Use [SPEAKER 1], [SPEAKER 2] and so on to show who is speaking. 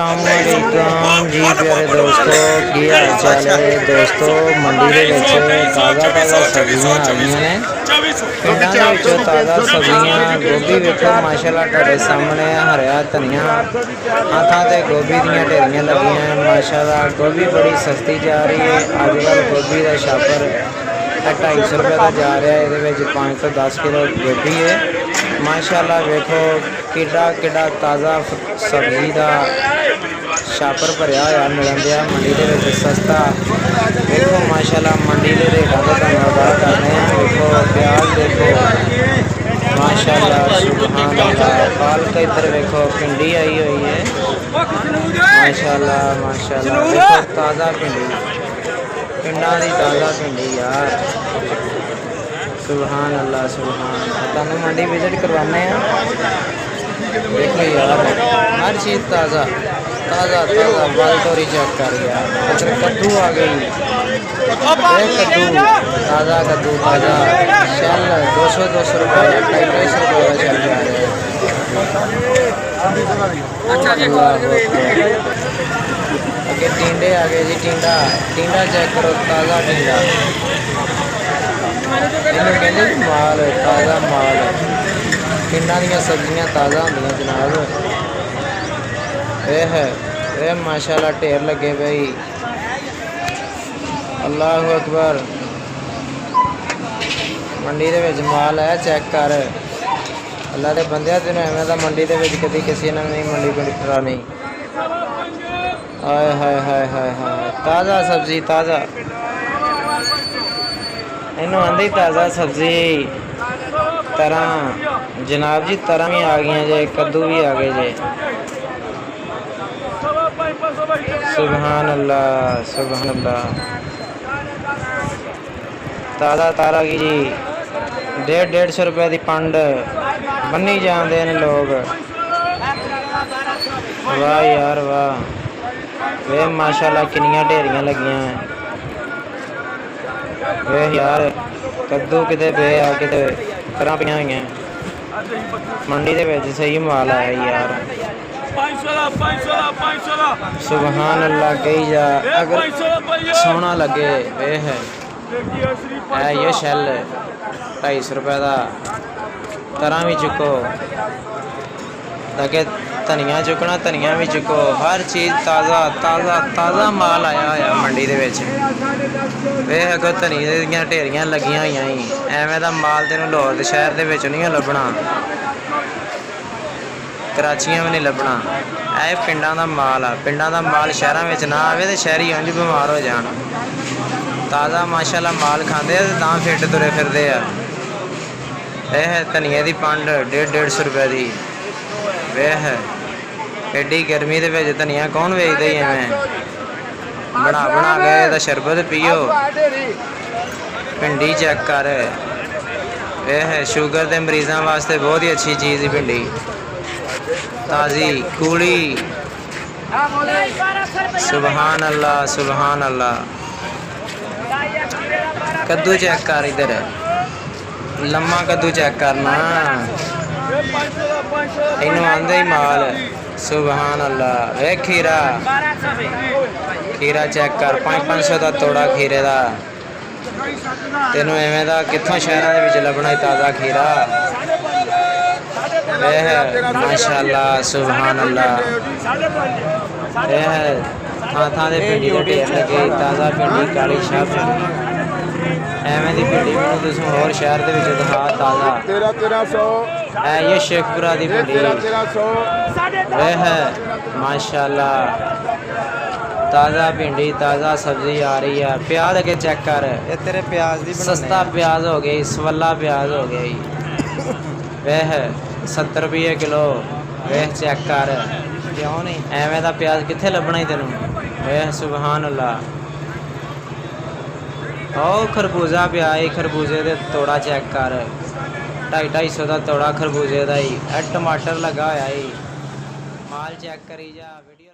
[SPEAKER 1] अस्सलामुअलैकुम जी प्यारे दोस्तों, की हाल चाल है दोस्तों। मंडी के ताज़ा ताज़ा सब्जियां आ गई ने पिंडों के ताज़ा सब्जियां। गोभी वेखो माशाल्लाह तुहाडे सामने हरिया धनिया हाथां ते गोभी दीयां ढेरियां लगियां माशाल्लाह। गोभी बड़ी सस्ती जा रही है अजकल। गोभी का छापर 250 रुपये का जा रहा है। ये 5 तो 10 किलो गोभी है माशाल्लाह। वेखो किड्डा किड्डा ताज़ा सब्जी का छापर भरिया होया मिलन दिया मंडी के सस्ता। देखो माशाल्लाह मंडी के रेटा का धन्यवाद कर रहे हैं। देखो प्याज देखो माशाल्लाह सुभान अल्लाह। पालक इधर देखो भिंडी आई हुई है माशाल्लाह माशाल्लाह। देखो ताज़ा भिंडी पिंडा की ताज़ा भिंडी यार सुभान अल्लाह सुभान। तुहानू मंडी विजिट करवाने देखो यार हर चीज़ ताज़ा ताज़ा ताज़ा। बाल तोरी चेक कर यार। इधर कद्दू आ गई कद्दू ताज़ा कद्दू ताज़ा शल 200 रुपये 250 रुपये का चल जा रहा है। अगे टिंडे आ गए जी। टिंडा टिंडा चेक करो ताज़ा टिंडा। इन्होंने कहते जी माल ताज़ा माल। पिंडा दी सब्जियां ताज़ा होंदियां जनाब। यह है ये माशाल्लाह ढेर लगे भाई। अल्लाह अकबर। मंडी के माल है चेक कर। अल्लाह के बंदे तेन एवं का मंडी के कभी किसी ने नहीं मंडी बिठरा नहीं। हाय हाय हाय हाय हाय ताज़ा सब्जी ताज़ा। इनू आंदी ताज़ा सब्जी तरह जनाब जी। तरह भी आ गई जे कद्दू भी आ गए जे सुभान अल्लाह सुभान अल्लाह। ताज़ा तारा की जी 150 रुपये की पंड बनी जाते हैं लोग। वाह यार वाह वे माशाल्लाह किनियां ढेरियां लगियां वे यार। कद्दू किते पे आ किते तरह पियां हुई मंडी के सही माल आया यार सुभान अल्लाह। कही जा अगर सोना लगे वे है ये शैल 250 रुपये का। तरह भी चुको ताकि धनिया चुकना धनिया भी चुको। हर चीज़ ताज़ा ताज़ा ताज़ा माल आया होया मंडी के वे अगो धनिया दियां ढेरियां लगियां हुई एवं का माल तेन लाहौर शहर के नहीं लभना कराचियां भी नहीं लभना। यह पिंडा का माल आ। पिंडा का माल शहरों में ना आए तो शहरी अंज बीमार हो जान। ताज़ा माशाल्लाह माल खाते तां फिट तुरे फिरते हैं। यह धनिया की पंड 150 रुपये की। वह एडी गर्मी के धनिया कौन बेचता ही एवं बना बना गए तो शरबत पीओ। भिंडी चेक कर यह शुगर के मरीजों वास्ते बहुत ही अच्छी चीज़ है भिंडी ताज़ी कूड़ी सुभान अल्लाह सुभान अल्लाह। कद्दू चेक कर इधर लम्मा कद्दू चेक करना इनू आंदे ही माल सुभान अल्लाह। वे खीरा खीरा चेक कर 500 का तोड़ा खीरे का। तेनों एवं का कितों शहरों के लभना ताज़ा खीरा वह माशाल्लाह सुभान अल्लाह। यह थां थां से भिंडी के ढेर लगे ताज़ा भिंडी काली शाह भिंडी एवं की भिंडी मैं तुम होर शहर के दिखा ताज़ा। है ये शेखपुरा की भिंडी वह माशाल्लाह ताज़ा भिंडी ताज़ा सब्जी आ रही है। प्याज अगे चेक कर ये तेरे प्याज दी सस्ता प्याज हो गई सवला प्याज हो गई। वह 70 रुपये किलो। वह चेक कर क्यों नहीं एवं का प्याज कितने लभना ही तेन। वह सुभान अल्लाह। ओ खरबूजा पिया खरबूजे के तोड़ा चेक कर 250 का तोड़ा खरबूजे का ही। टमाटर लगा होया ही माल चेक करी जा वीडियो।